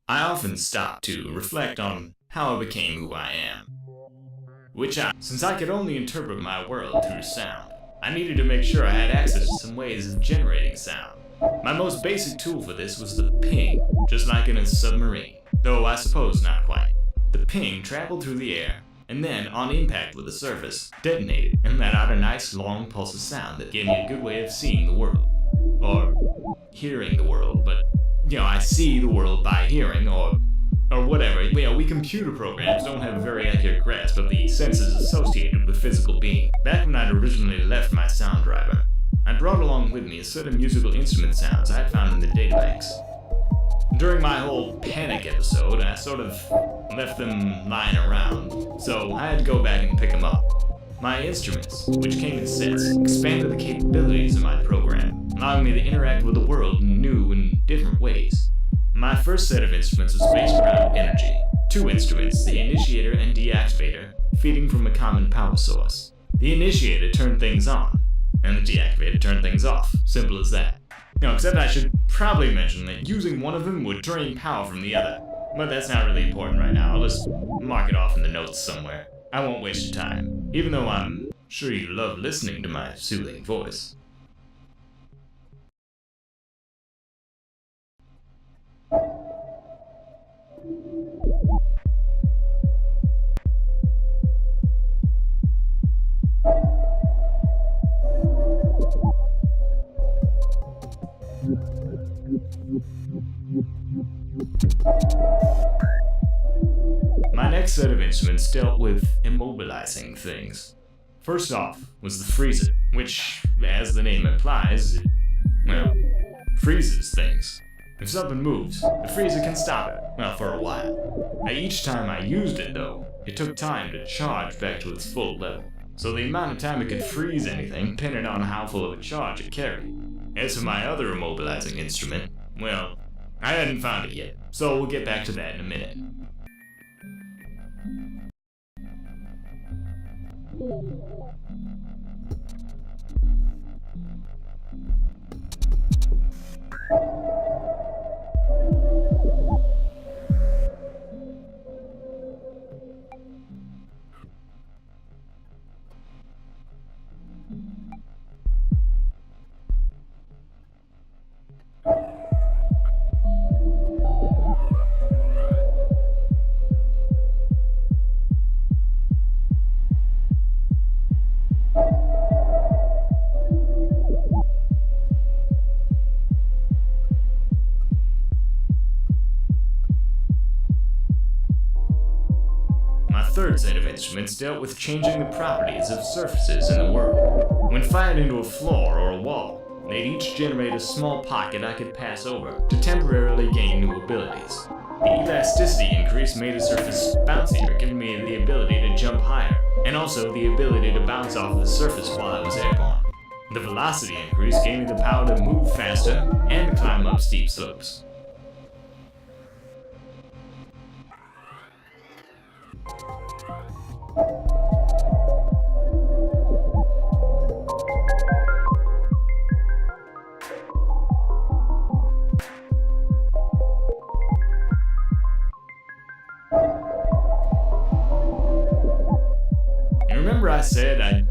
I often stop to reflect on how I became who I am. Since I could only interpret my world through sound, I needed to make sure I had access to some ways of generating sound. My most basic tool for this was the ping, just like in a submarine, though I suppose not quite. The ping traveled through the air, and then, on impact with the surface, detonated and let out a nice long pulse of sound that gave me a good way of seeing the world. Or hearing the world, but I see the world by hearing, or whatever. We computer programs don't have a very accurate grasp of the senses associated with physical being. Back when I'd originally left my sound driver, I brought along with me a set of musical instrument sounds I had found in the databanks. During my whole panic episode, I sort of left them lying around, so I had to go back and pick them up. My instruments, which came in sets, expanded the capabilities of my program, allowing me to interact with the world in new and different ways. My first set of instruments was based around energy. 2 instruments, the initiator and deactivator, feeding from a common power source. The initiator turned things on, and the deactivator turned things off. Simple as that. Except I should probably mention that using one of them would drain power from the other. But that's not really important right now. I'll just mark it off in the notes somewhere. I won't waste your time, even though I'm sure you love listening to my soothing voice. My next set of instruments dealt with immobilizing things. First off was the freezer, which, as the name implies, freezes things. If something moves, the freezer can stop it, for a while. Each time I used it, though, it took time to charge back to its full level, so the amount of time it could freeze anything depended on how full of a charge it carried. As for my other immobilizing instrument, I hadn't found it yet, so we'll get back to that in a minute. Third set of instruments dealt with changing the properties of surfaces in the world. When fired into a floor or a wall, they'd each generate a small pocket I could pass over to temporarily gain new abilities. The elasticity increase made a surface bouncier, giving me the ability to jump higher, and also the ability to bounce off the surface while I was airborne. The velocity increase gave me the power to move faster and climb up steep slopes. Remember I said I'd